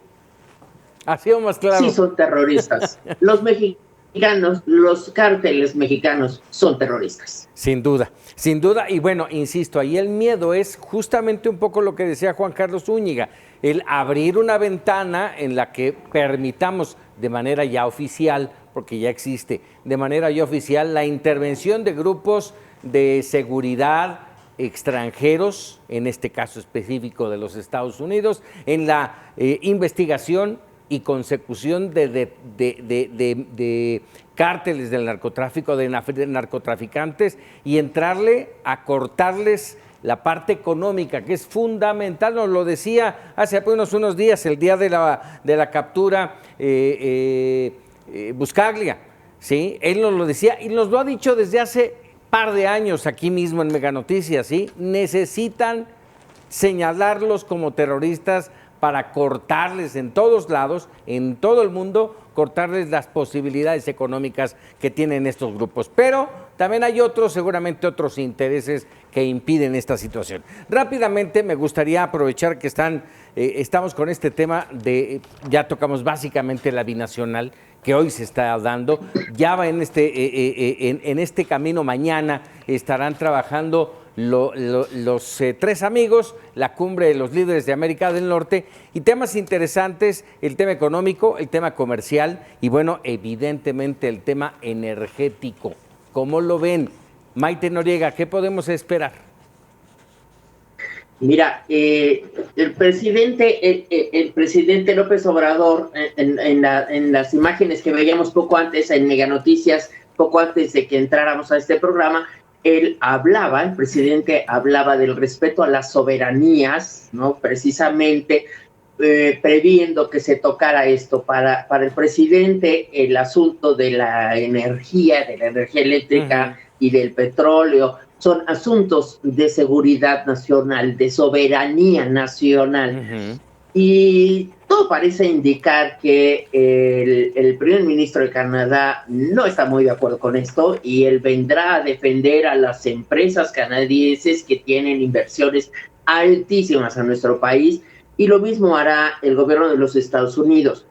Así o más claro. Sí, son terroristas. Los mexicanos, los cárteles mexicanos son terroristas. Sin duda, sin duda. Y bueno, insisto, ahí el miedo es justamente un poco lo que decía Juan Carlos Zúñiga, el abrir una ventana en la que permitamos de manera ya oficial, porque ya existe, de manera ya oficial, la intervención de grupos de seguridad extranjeros, en este caso específico de los Estados Unidos, en la investigación y consecución de cárteles del narcotráfico, de narcotraficantes, y entrarle a cortarles la parte económica, que es fundamental. Nos lo decía hace apenas unos días, el día de la captura, Buscaglia, ¿sí? Él nos lo decía y nos lo ha dicho desde hace par de años aquí mismo en Meganoticias, ¿sí? Necesitan señalarlos como terroristas para cortarles en todos lados, en todo el mundo, cortarles las posibilidades económicas que tienen estos grupos. Pero también hay seguramente otros intereses que impiden esta situación. Rápidamente me gustaría aprovechar que estamos con este tema ya tocamos básicamente la binacional que hoy se está dando, ya va en este camino. Mañana estarán trabajando los tres amigos, la cumbre de los líderes de América del Norte, y temas interesantes: el tema económico, el tema comercial y, bueno, evidentemente el tema energético. ¿Cómo lo ven? Maite Noriega, ¿qué podemos esperar? Mira, el presidente López Obrador, en las imágenes que veíamos poco antes en Meganoticias, poco antes de que entráramos a este programa, el presidente hablaba del respeto a las soberanías, ¿no? Precisamente previendo que se tocara esto. Para el presidente, el asunto de la energía eléctrica y del petróleo son asuntos de seguridad nacional, de soberanía nacional. Y todo parece indicar que el primer ministro de Canadá no está muy de acuerdo con esto, y él vendrá a defender a las empresas canadienses que tienen inversiones altísimas a nuestro país, y lo mismo hará el gobierno de los Estados Unidos.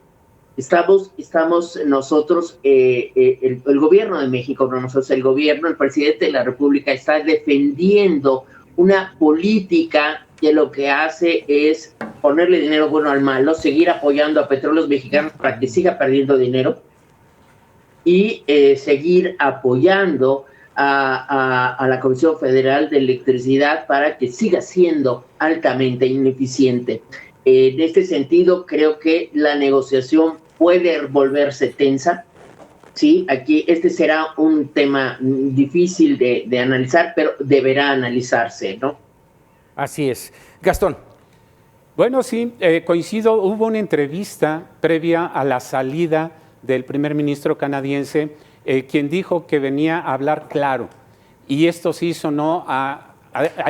Estamos nosotros, el gobierno de México, no nosotros, el presidente de la República está defendiendo una política que lo que hace es ponerle dinero bueno al malo, seguir apoyando a Petróleos Mexicanos para que siga perdiendo dinero, y seguir apoyando a la Comisión Federal de Electricidad para que siga siendo altamente ineficiente. En este sentido, creo que la negociación puede volverse tensa. Sí, aquí este será un tema difícil de analizar, pero deberá analizarse, ¿no? Así es. Gastón. Bueno, sí, coincido. Hubo una entrevista previa a la salida del primer ministro canadiense, quien dijo que venía a hablar claro. Y esto sí sonó a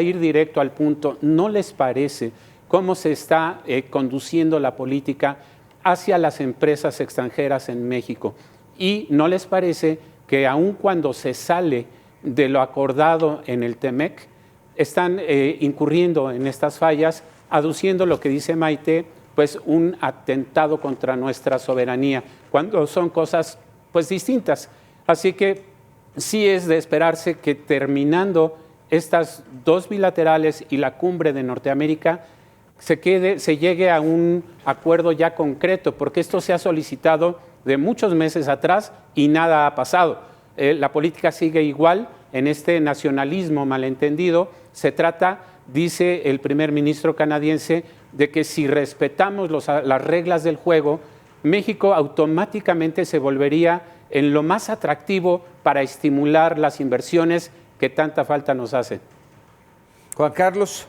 ir directo al punto. ¿No les parece cómo se está conduciendo la política hacia las empresas extranjeras en México? ¿Y no les parece que aun cuando se sale de lo acordado en el TEMEC, están incurriendo en estas fallas, aduciendo lo que dice Maite, pues un atentado contra nuestra soberanía, cuando son cosas pues distintas. Así que sí es de esperarse que terminando estas dos bilaterales y la cumbre de Norteamérica se llegue a un acuerdo ya concreto, porque esto se ha solicitado de muchos meses atrás y nada ha pasado. La política sigue igual en este nacionalismo malentendido. Se trata, dice el primer ministro canadiense, de que si respetamos las reglas del juego, México automáticamente se volvería en lo más atractivo para estimular las inversiones que tanta falta nos hacen. Juan Carlos.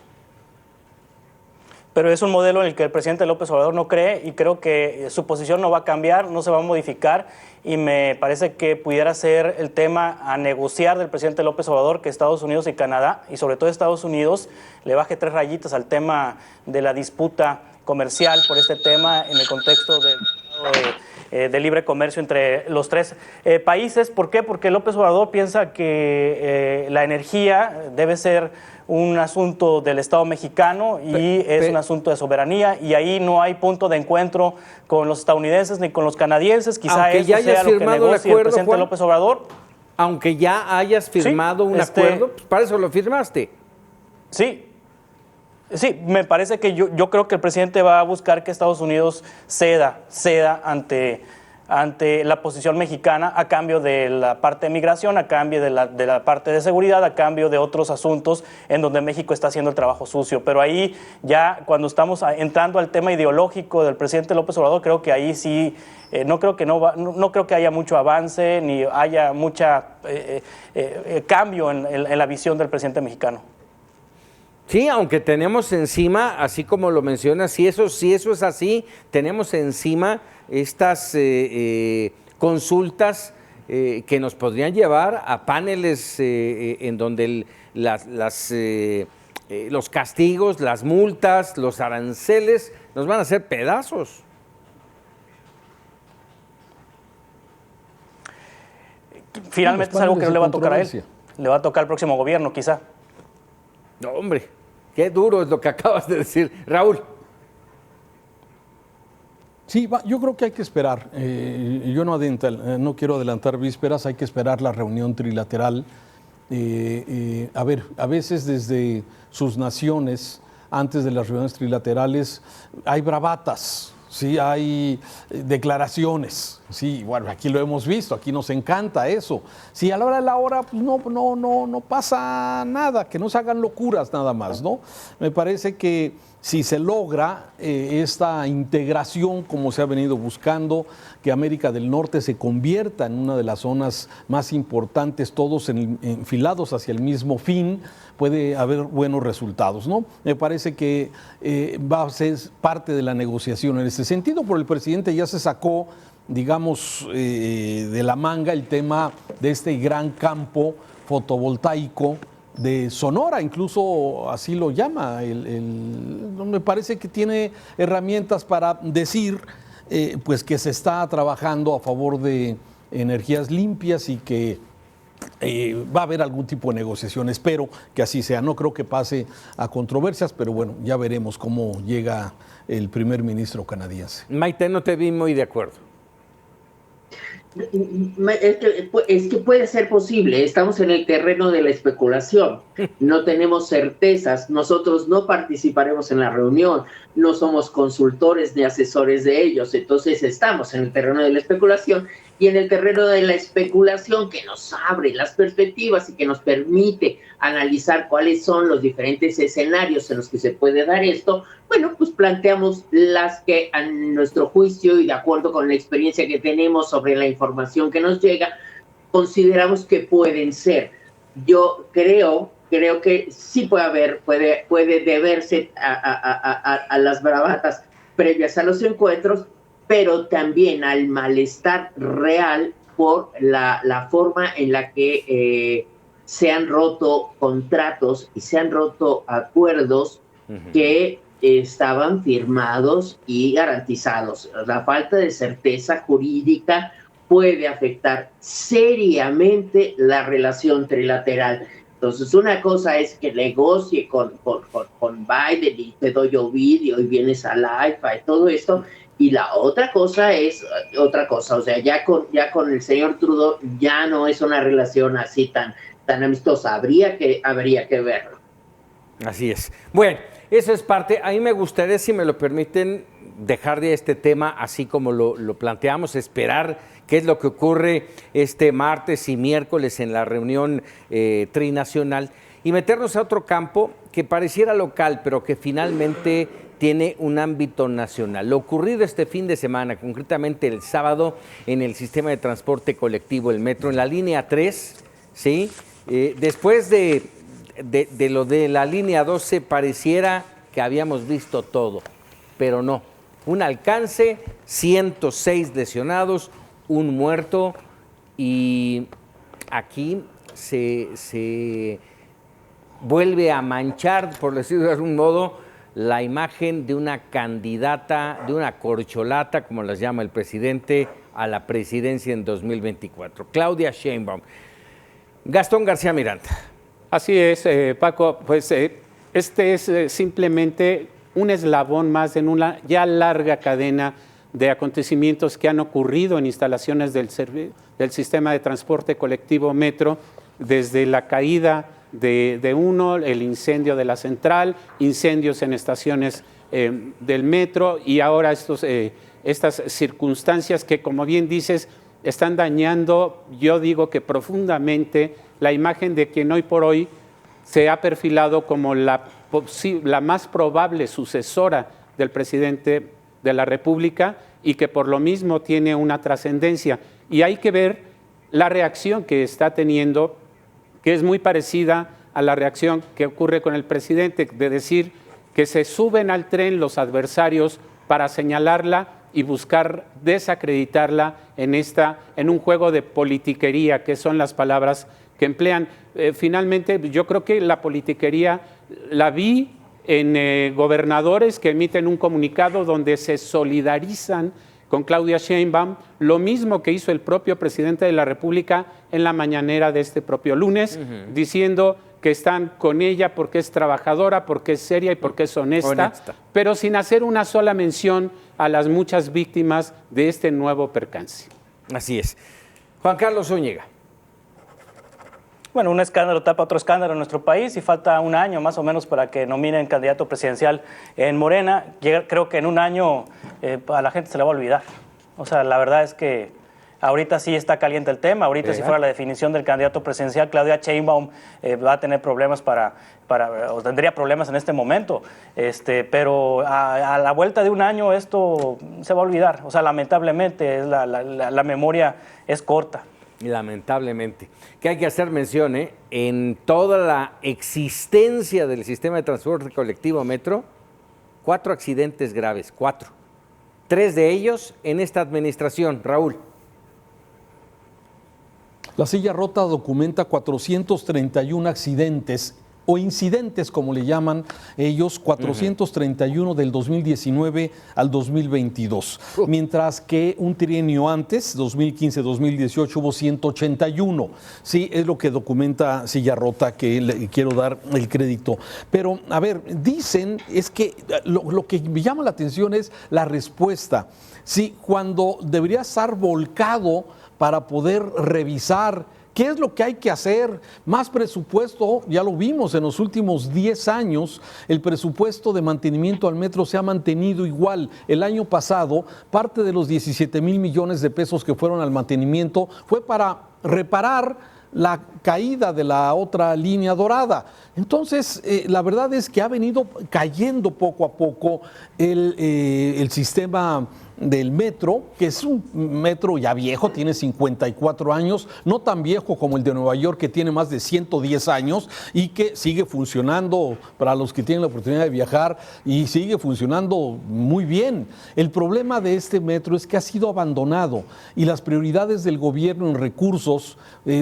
Pero es un modelo en el que el presidente López Obrador no cree y creo que su posición no va a cambiar, no se va a modificar y me parece que pudiera ser el tema a negociar del presidente López Obrador que Estados Unidos y Canadá, y sobre todo Estados Unidos, le baje 3 rayitas al tema de la disputa comercial por este tema en el contexto de libre comercio entre los 3 países. ¿Por qué? Porque López Obrador piensa que la energía debe ser un asunto del Estado mexicano y es un asunto de soberanía, y ahí no hay punto de encuentro con los estadounidenses ni con los canadienses. Quizá eso sea lo que negocie el presidente López Obrador. Aunque ya hayas firmado un acuerdo, pues para eso lo firmaste. Sí, me parece que yo creo que el presidente va a buscar que Estados Unidos ceda ante la posición mexicana a cambio de la parte de migración, a cambio de la parte de seguridad, a cambio de otros asuntos en donde México está haciendo el trabajo sucio. Pero ahí ya cuando estamos entrando al tema ideológico del presidente López Obrador, creo que ahí sí no creo que haya mucho avance ni haya mucha cambio en la visión del presidente mexicano. Sí, aunque tenemos encima, así como lo mencionas, si eso es así, tenemos encima estas consultas que nos podrían llevar a paneles en donde los castigos, las multas, los aranceles nos van a hacer pedazos. Finalmente es algo que no le va a tocar a él, le va a tocar al próximo gobierno quizá. No, hombre, qué duro es lo que acabas de decir. Raúl. Sí, yo creo que hay que esperar. Yo no quiero adelantar vísperas, hay que esperar la reunión trilateral. A ver, a veces desde sus naciones, antes de las reuniones trilaterales, hay bravatas, sí, hay declaraciones. Sí, bueno, aquí lo hemos visto, aquí nos encanta eso. Sí, a la hora de la hora, pues no pasa nada, que no se hagan locuras nada más, ¿no? Me parece que si se logra esta integración, como se ha venido buscando, que América del Norte se convierta en una de las zonas más importantes, todos enfilados hacia el mismo fin, puede haber buenos resultados, ¿no? Me parece que va a ser parte de la negociación en ese sentido, pero el presidente ya se sacó, digamos, de la manga el tema de este gran campo fotovoltaico de Sonora, incluso así lo llama. Me parece que tiene herramientas para decir pues que se está trabajando a favor de energías limpias y que va a haber algún tipo de negociación. Espero que así sea. No creo que pase a controversias, pero bueno, ya veremos cómo llega el primer ministro canadiense. Maite, no te vi muy de acuerdo. Es que puede ser posible, estamos en el terreno de la especulación, no tenemos certezas, nosotros no participaremos en la reunión, no somos consultores ni asesores de ellos, entonces estamos en el terreno de la especulación, y en el terreno de la especulación que nos abre las perspectivas y que nos permite analizar cuáles son los diferentes escenarios en los que se puede dar esto. Bueno, pues planteamos las que a nuestro juicio y de acuerdo con la experiencia que tenemos sobre la información que nos llega, consideramos que pueden ser. Yo creo que sí puede deberse a las bravatas previas a los encuentros, pero también al malestar real por la forma en la que se han roto contratos y se han roto acuerdos que estaban firmados y garantizados. La falta de certeza jurídica puede afectar seriamente la relación trilateral. Entonces, una cosa es que negocie con Biden y te doy Ovidio y vienes a la AIFA y todo esto, y la otra cosa es otra cosa. O sea, ya con el señor Trudeau ya no es una relación así tan amistosa. Habría que verlo. Así es. Bueno, eso es parte. A mí me gustaría, si me lo permiten, dejar de este tema así como lo planteamos, esperar qué es lo que ocurre este martes y miércoles en la reunión trinacional y meternos a otro campo que pareciera local, pero que finalmente tiene un ámbito nacional. Lo ocurrido este fin de semana, concretamente el sábado, en el sistema de transporte colectivo, el metro, en la línea 3, ¿sí? Después de lo de la línea 12 pareciera que habíamos visto todo, pero no. Un alcance, 106 lesionados, un muerto, y aquí se vuelve a manchar, por decirlo de algún modo, la imagen de una candidata, de una corcholata, como las llama el presidente, a la presidencia en 2024, Claudia Sheinbaum. Gastón García Miranda. Así es, Paco, pues este es simplemente un eslabón más en una ya larga cadena de acontecimientos que han ocurrido en instalaciones del sistema de transporte colectivo Metro, desde la caída de uno, el incendio de la central, incendios en estaciones del metro y ahora estas circunstancias que, como bien dices, están dañando, yo digo que profundamente, la imagen de quien hoy por hoy se ha perfilado como la más probable sucesora del presidente de la República y que por lo mismo tiene una trascendencia. Y hay que ver la reacción que está teniendo, que es muy parecida a la reacción que ocurre con el presidente, de decir que se suben al tren los adversarios para señalarla y buscar desacreditarla en un juego de politiquería, que son las palabras que emplean. Finalmente, yo creo que la politiquería la vi en gobernadores que emiten un comunicado donde se solidarizan con Claudia Sheinbaum, lo mismo que hizo el propio presidente de la República en la mañanera de este propio lunes, diciendo que están con ella porque es trabajadora, porque es seria y porque es honesta, pero sin hacer una sola mención a las muchas víctimas de este nuevo percance. Así es. Juan Carlos Zúñiga. Bueno, un escándalo tapa otro escándalo en nuestro país y falta un año más o menos para que nominen candidato presidencial en Morena. Creo que en un año a la gente se le va a olvidar. O sea, la verdad es que ahorita sí está caliente el tema. Ahorita si fuera la definición del candidato presidencial, Claudia Sheinbaum va a tener problemas o tendría problemas en este momento. Pero a la vuelta de un año esto se va a olvidar. O sea, lamentablemente la memoria es corta. Lamentablemente. Que hay que hacer mención, en toda la existencia del sistema de transporte colectivo Metro, 4 accidentes graves, 4. 3 de ellos en esta administración. Raúl. La silla rota documenta 431 accidentes o incidentes, como le llaman ellos, 431 del 2019 al 2022, mientras que un trienio antes, 2015-2018, hubo 181. Sí, es lo que documenta Silla Rota, que le quiero dar el crédito. Pero, a ver, dicen, es que lo que me llama la atención es la respuesta. Sí, cuando debería estar volcado para poder revisar ¿qué es lo que hay que hacer? Más presupuesto, ya lo vimos en los últimos 10 años, el presupuesto de mantenimiento al metro se ha mantenido igual. El año pasado, parte de los 17,000 millones de pesos que fueron al mantenimiento fue para reparar la caída de la otra línea dorada. Entonces, la verdad es que ha venido cayendo poco a poco el sistema del metro, que es un metro ya viejo, tiene 54 años, no tan viejo como el de Nueva York, que tiene más de 110 años y que sigue funcionando para los que tienen la oportunidad de viajar y sigue funcionando muy bien. El problema de este metro es que ha sido abandonado y las prioridades del gobierno en recursos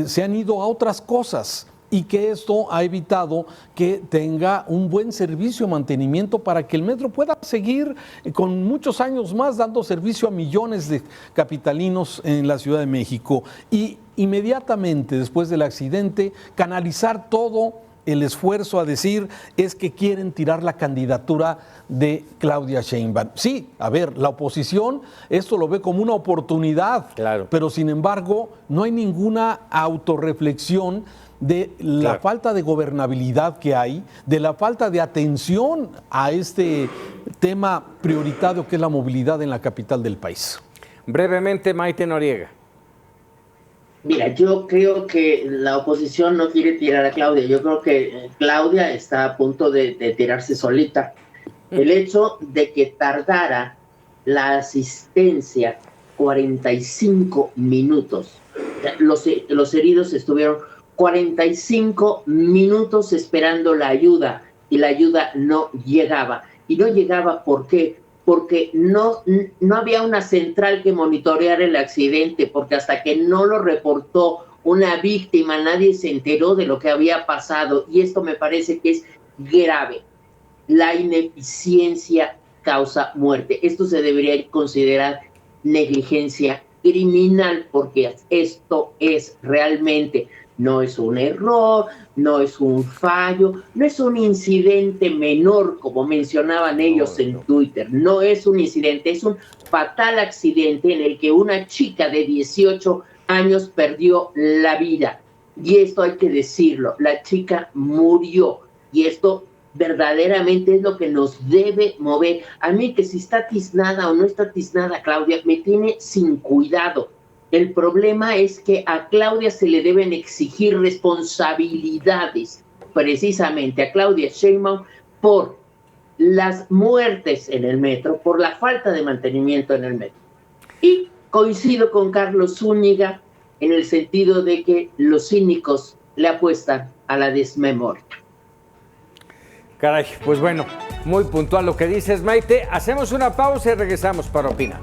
se han ido a otras cosas. y que esto ha evitado que tenga un buen servicio de mantenimiento para que el metro pueda seguir con muchos años más dando servicio a millones de capitalinos en la Ciudad de México. Y inmediatamente después del accidente, canalizar todo el esfuerzo a decir es que quieren tirar la candidatura de Claudia Sheinbaum. Sí, a ver, la oposición esto lo ve como una oportunidad, claro, pero sin embargo no hay ninguna autorreflexión de la falta de gobernabilidad que hay, de la falta de atención a este tema prioritario que es la movilidad en la capital del país. Brevemente, Maite Noriega. Mira, yo creo que la oposición no quiere tirar a Claudia. Yo creo que Claudia está a punto de tirarse solita. El hecho de que tardara la asistencia 45 minutos. Los heridos estuvieron 45 minutos esperando la ayuda y la ayuda no llegaba. Y no llegaba, ¿por qué? Porque no había una central que monitoreara el accidente, porque hasta que no lo reportó una víctima, nadie se enteró de lo que había pasado, y esto me parece que es grave. La ineficiencia causa muerte. Esto se debería considerar negligencia criminal, porque esto es realmente, no es un error, no es un fallo, no es un incidente menor, como mencionaban ellos en Twitter, no es un incidente, es un fatal accidente en el que una chica de 18 años perdió la vida. Y esto hay que decirlo, la chica murió, y esto verdaderamente es lo que nos debe mover. A mí, que si está tiznada o no está tiznada Claudia, me tiene sin cuidado. El problema es que a Claudia se le deben exigir responsabilidades, precisamente a Claudia Sheinbaum, por las muertes en el metro, por la falta de mantenimiento en el metro. Y coincido con Carlos Zúñiga en el sentido de que los cínicos le apuestan a la desmemoria. Caray, pues bueno, muy puntual lo que dices, Maite. Hacemos una pausa y regresamos para opinar.